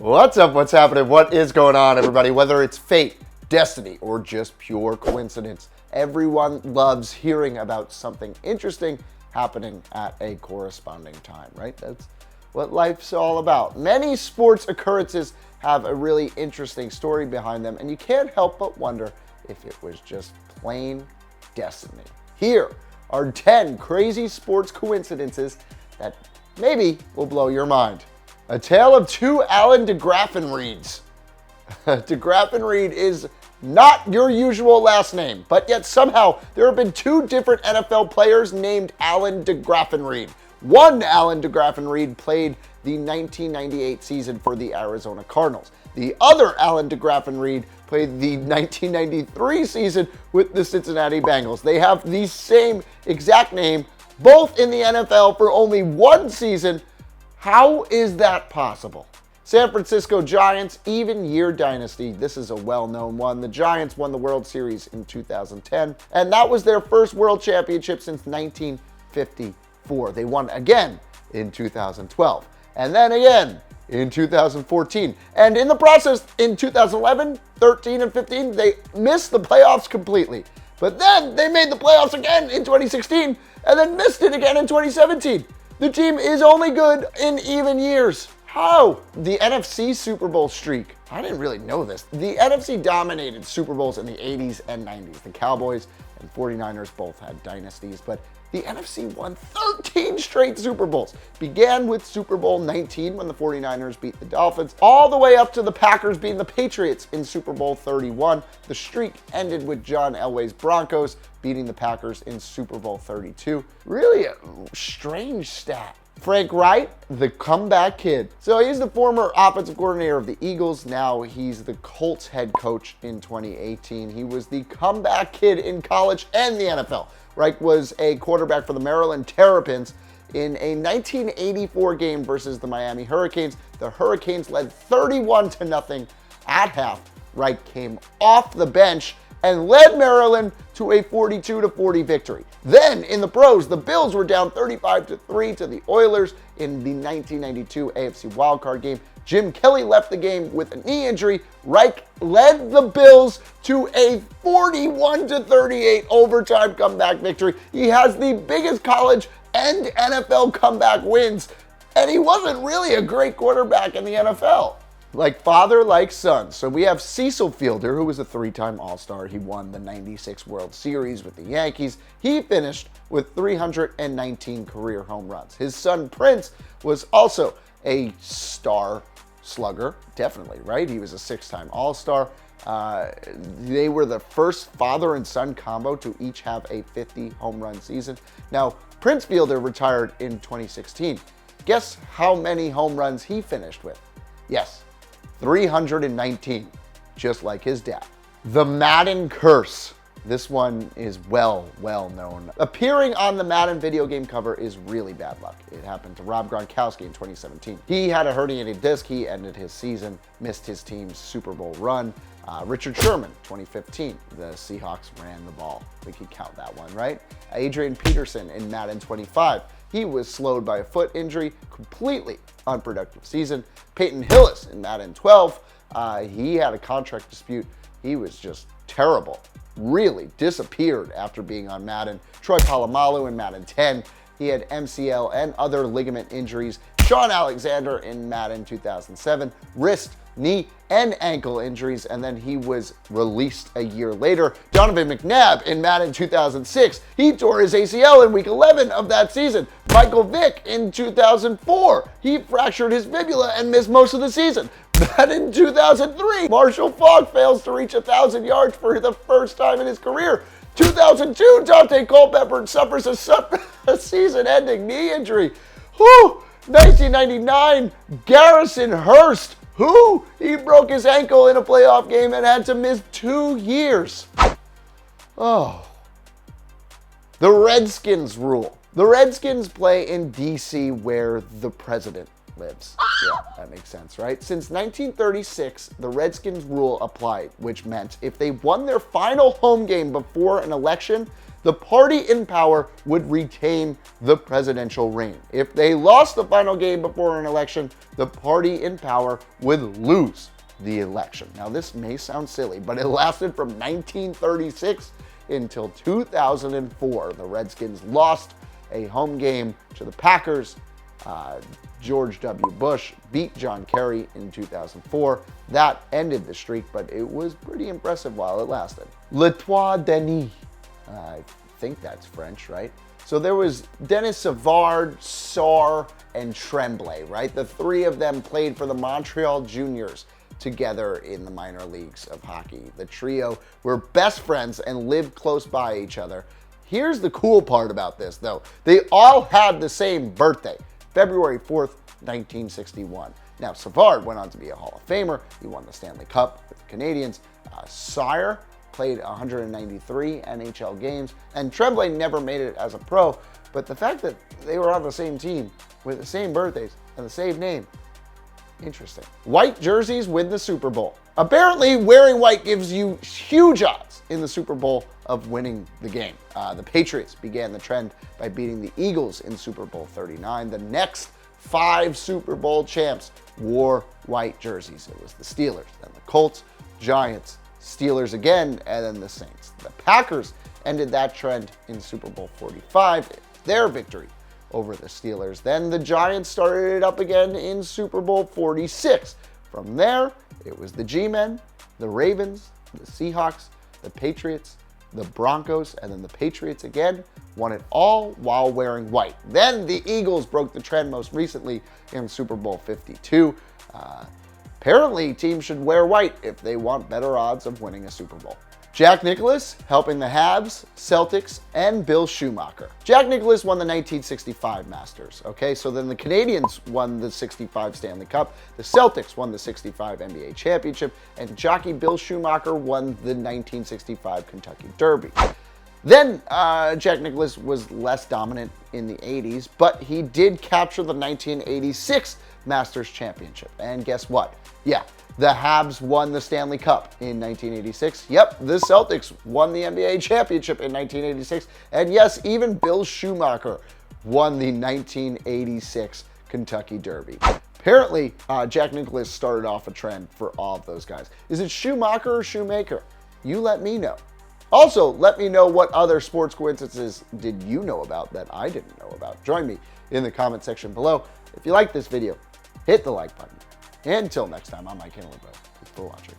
What's up? What's happening? What is going on, everybody? Whether it's fate, destiny, or just pure coincidence, everyone loves hearing about something interesting happening at a corresponding time, right? That's what life's all about. Many sports occurrences have a really interesting story behind them, and you can't help but wonder if it was just plain destiny. Here are 10 crazy sports coincidences that maybe will blow your mind. A tale of two Alan DEGRAFFENREIDs. DEGRAFFENREID is not your usual last name, but yet somehow there have been two different NFL players named Alan DEGRAFFENREID. One Alan DEGRAFFENREID played the 1998 season for the Arizona Cardinals. The other Alan DEGRAFFENREID played the 1993 season with the Cincinnati Bengals. They have the same exact name, both in the NFL for only one season. How is that possible? San Francisco Giants, even year dynasty. This is a well-known one. The Giants won the World Series in 2010, and that was their first World Championship since 1954. They won again in 2012, and then again in 2014. And in the process, in 2011, 13, and 15, they missed the playoffs completely. But then they made the playoffs again in 2016, and then missed it again in 2017. The team is only good in even years. How? The NFC Super Bowl streak. I didn't really know this. The NFC dominated Super Bowls in the 80s and 90s. The Cowboys and 49ers both had dynasties, but the NFC won 13 straight Super Bowls. Began with Super Bowl 19 when the 49ers beat the Dolphins, all the way up to the Packers beating the Patriots in Super Bowl 31. The streak ended with John Elway's Broncos beating the Packers in Super Bowl 32. Really a strange stat. FRANKREICH, the comeback kid. So he's the former offensive coordinator of the Eagles. Now he's the Colts head coach in 2018. He was the comeback kid in college and the NFL. Reich was a quarterback for the Maryland Terrapins in a 1984 game versus the Miami Hurricanes. The Hurricanes led 31-0 at half. Reich came off the bench and led Maryland to a 42-40 victory. Then in the pros, the Bills were down 35-3 to the Oilers in the 1992 AFC wildcard game. Jim Kelly left the game with a knee injury. Reich led the Bills to a 41-38 overtime comeback victory. He has the biggest college and NFL comeback wins, and he wasn't really a great quarterback in the NFL. Like father, like son. So we have Cecil Fielder, who was a three-time All-Star. He won the 96 World Series with the Yankees. He finished with 319 career home runs. His son Prince was also a star slugger, definitely, right? He was a six-time All-Star. They were the first father and son combo to each have a 50 home run season. Now, Prince Fielder retired in 2016. Guess how many home runs he finished with? Yes, 319, just like his dad. The Madden curse. This one is well known. Appearing on the Madden video game cover is really bad luck. It happened to Rob Gronkowski in 2017. He had a herniated disc. He ended his season, missed his team's Super Bowl run. Richard Sherman, 2015. The Seahawks ran the ball. We could count that one, right? Adrian Peterson in Madden 25. He was slowed by a foot injury, completely unproductive season. Peyton Hillis in Madden 12, he had a contract dispute. He was just terrible, really disappeared after being on Madden. Troy Polamalu in Madden 10, he had MCL and other ligament injuries. Sean Alexander in Madden 2007, wrist, knee, and ankle injuries, and then he was released a year later. Donovan McNabb in Madden 2006, he tore his ACL in week 11 of that season. Michael Vick in 2004, he fractured his fibula and missed most of the season. Madden 2003, Marshall Faulk fails to reach 1,000 yards for the first time in his career. 2002, Dante Culpepper suffers a season-ending knee injury. 1999, Garrison Hurst, he broke his ankle in a playoff game and had to miss 2 years. The Redskins rule. The Redskins play in DC where the president lives. Yeah, that makes sense, right? Since 1936, the Redskins rule applied, which meant if they won their final home game before an election, the party in power would retain the presidential reign. If they lost the final game before an election, the party in power would lose the election. Now, this may sound silly, but it lasted from 1936 until 2004. The Redskins lost a home game to the Packers. George W. Bush beat John Kerry in 2004. That ended the streak, but it was pretty impressive while it lasted. Le Trois Denis. I think that's French, right? So there was Denis Savard, Sarr, and Tremblay, right? The three of them played for the Montreal Juniors together in the minor leagues of hockey. The trio were best friends and lived close by each other. Here's the cool part about this, though. They all had the same birthday, February 4th, 1961. Now, Savard went on to be a Hall of Famer. He won the Stanley Cup with the Canadiens. Sarr played 193 NHL games, and Tremblay never made it as a pro, but the fact that they were on the same team with the same birthdays and the same name, interesting. White jerseys win the Super Bowl. Apparently, wearing white gives you huge odds in the Super Bowl of winning the game. The Patriots began the trend by beating the Eagles in Super Bowl 39. The next 5 Super Bowl champs wore white jerseys. It was the Steelers, then the Colts, Giants, Steelers again, and then the Saints. The Packers ended that trend in Super Bowl 45, their victory over the Steelers. Then the Giants started it up again in Super Bowl 46. From there, it was the G-Men, the Ravens, the Seahawks, the Patriots, the Broncos, and then the Patriots again won it all while wearing white. Then the Eagles broke the trend most recently in Super Bowl 52. Apparently, teams should wear white if they want better odds of winning a Super Bowl. Jack Nicklaus helping the Habs, Celtics, and Bill Schumacher. Jack Nicklaus won the 1965 Masters, okay? So then the Canadiens won the 65 Stanley Cup, the Celtics won the 65 NBA Championship, and jockey Bill Schumacher won the 1965 Kentucky Derby. Then Jack Nicklaus was less dominant in the 80s, but he did capture the 1986 Masters Championship. And guess what? Yeah, the Habs won the Stanley Cup in 1986. Yep, the Celtics won the NBA Championship in 1986. And yes, even Bill Schumacher won the 1986 Kentucky Derby. Apparently, Jack Nicklaus started off a trend for all of those guys. Is it Schumacher or Shoemaker? You let me know. Also, let me know what other sports coincidences did you know about that I didn't know about. Join me in the comment section below. If you like this video, hit the like button. And until next time, I'm Mike Cantalupo. Thanks for watching.